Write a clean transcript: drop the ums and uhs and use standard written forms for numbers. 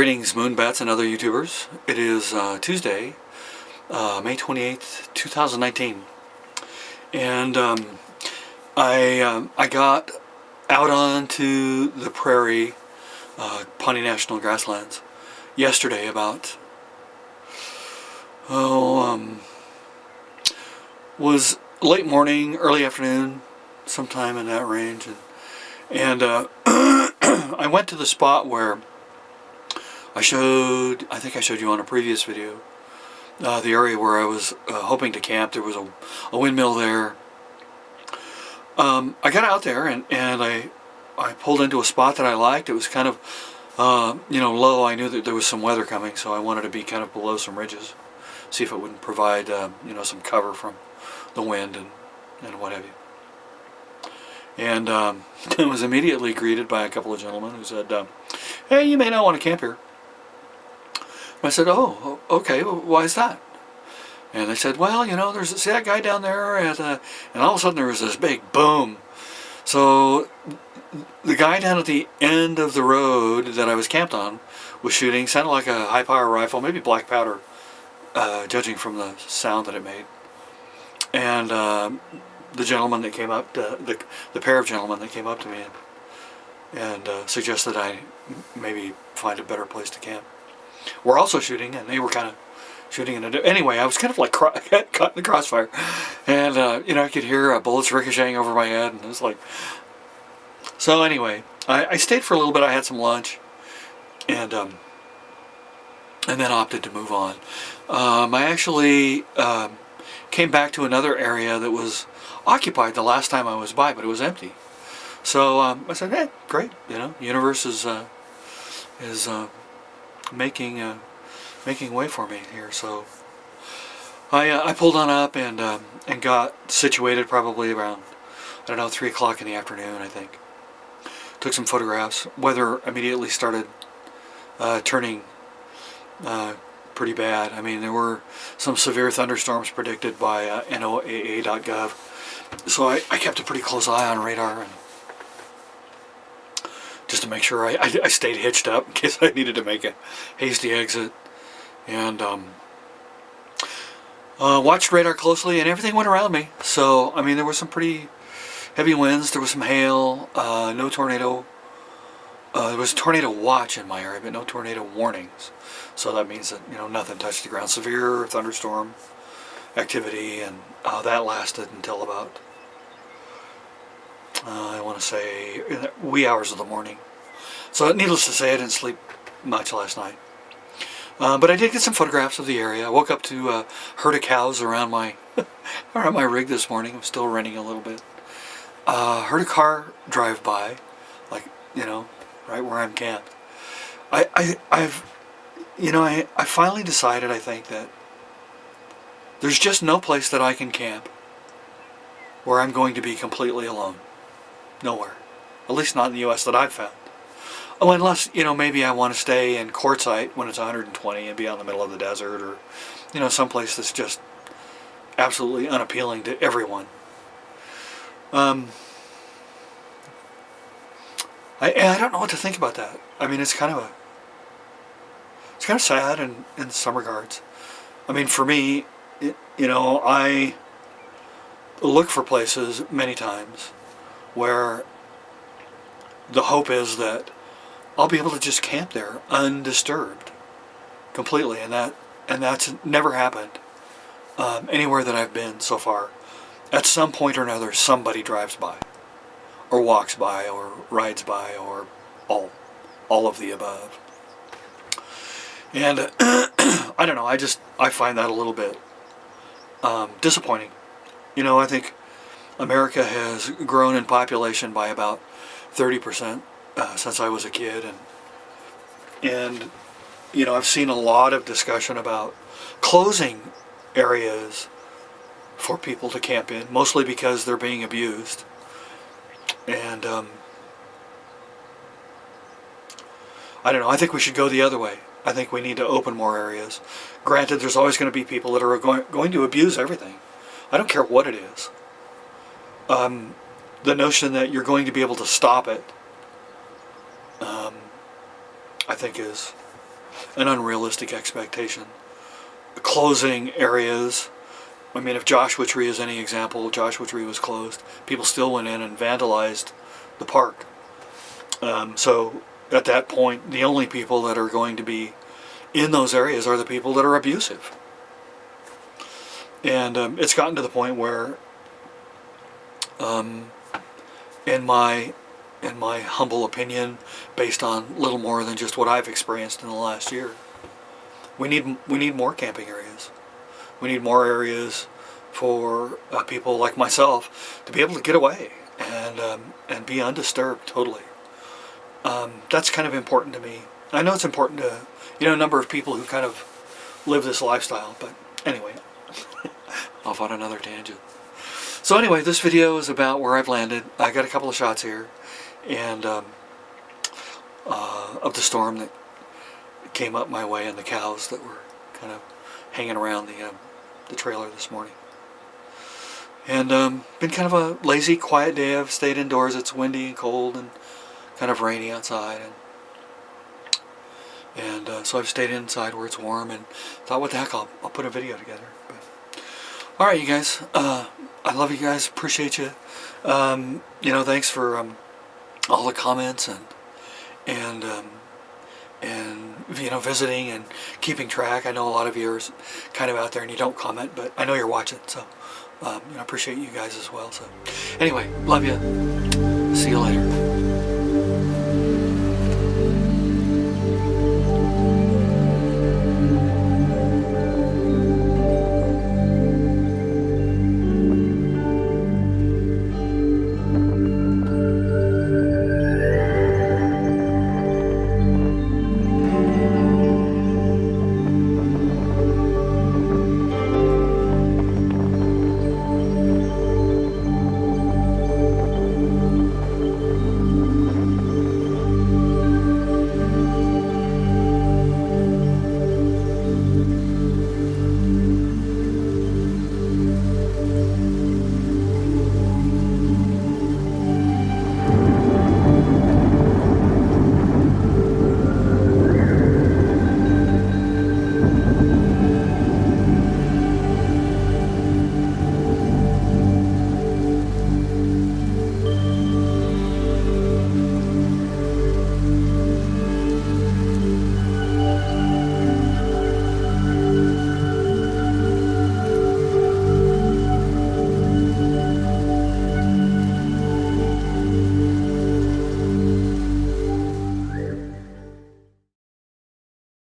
Greetings, Moonbats and other YouTubers. It is Tuesday, May 28th, 2019. And I got out onto the prairie, Pawnee National Grasslands, yesterday about, was late morning, early afternoon, sometime in that range. And I went to the spot where I think I showed you on a previous video, the area where I was hoping to camp. There was a windmill there. I got out there and I pulled into a spot that I liked. It was kind of, low. I knew that there was some weather coming, so I wanted to be kind of below some ridges, see if it wouldn't provide, some cover from the wind and what have you. And I was immediately greeted by a couple of gentlemen who said, hey, you may not want to camp here. I said, oh, okay, well, why is that? And they said, well, see that guy down there? And all of a sudden there was this big boom. So the guy down at the end of the road that I was camped on was shooting, sounded like a high-power rifle, maybe black powder, judging from the sound that it made. And the gentleman that came up, the pair of gentlemen that came up to me and suggested I maybe find a better place to camp, were also shooting, and they were kind of shooting anyway, I was kind of like caught in the crossfire, and I could hear bullets ricocheting over my head, and it was like, so anyway, I stayed for a little bit. I had some lunch, and then opted to move on. I actually came back to another area that was occupied the last time I was by, but it was empty. So I said, hey, great, universe is making way for me here. So I pulled on up and got situated probably around, 3 o'clock in the afternoon, I think. Took some photographs. Weather immediately started turning pretty bad. I mean, there were some severe thunderstorms predicted by NOAA.gov. So I kept a pretty close eye on radar, and just to make sure I stayed hitched up in case I needed to make a hasty exit. And watched radar closely, and everything went around me. So, I mean, there were some pretty heavy winds. There was some hail. No tornado. There was a tornado watch in my area, but no tornado warnings. So that means that, nothing touched the ground. Severe thunderstorm activity, and that lasted until about, I want to say, in the wee hours of the morning. So needless to say, I didn't sleep much last night. But I did get some photographs of the area. I woke up to a herd of cows around my around my rig this morning. I'm still running a little bit. Heard a car drive by, like, right where I'm camped. I finally decided, I think, that there's just no place that I can camp where I'm going to be completely alone. Nowhere. At least not in the U.S. that I've found. Oh, unless, maybe I want to stay in Quartzsite when it's 120 and be out in the middle of the desert, or, someplace that's just absolutely unappealing to everyone. I don't know what to think about that. I mean, it's kind of sad in some regards. I mean, for me, I look for places many times where the hope is that I'll be able to just camp there undisturbed completely, and that's never happened anywhere that I've been so far. At some point or another, somebody drives by, or walks by, or rides by, or all of the above. And I don't know, I find that a little bit disappointing. I think America has grown in population by about 30% since I was a kid, and I've seen a lot of discussion about closing areas for people to camp in, mostly because they're being abused. And I don't know, I think we should go the other way. I think we need to open more areas. Granted, there's always going to be people that are going to abuse everything. I don't care what it is. The notion that you're going to be able to stop it, I think is an unrealistic expectation. Closing areas. I mean, if Joshua Tree is any example, Joshua Tree was closed. People still went in and vandalized the park. So at that point, the only people that are going to be in those areas are the people that are abusive. And it's gotten to the point where, in my humble opinion, based on little more than just what I've experienced in the last year, we need more camping areas. We need more areas for people like myself to be able to get away and be undisturbed totally. That's kind of important to me. I know it's important to a number of people who kind of live this lifestyle, but anyway, off on another tangent. So anyway, this video is about where I've landed. I got a couple of shots here, and of the storm that came up my way and the cows that were kind of hanging around the trailer this morning. And been kind of a lazy, quiet day. I've stayed indoors. It's windy and cold and kind of rainy outside, and so I've stayed inside where it's warm and thought, what the heck, I'll put a video together. But all right, you guys, I love you guys, appreciate you. Thanks for all the comments and visiting and keeping track. I know a lot of you are kind of out there and you don't comment, but I know you're watching, so I appreciate you guys as well. So anyway, love you. See you later.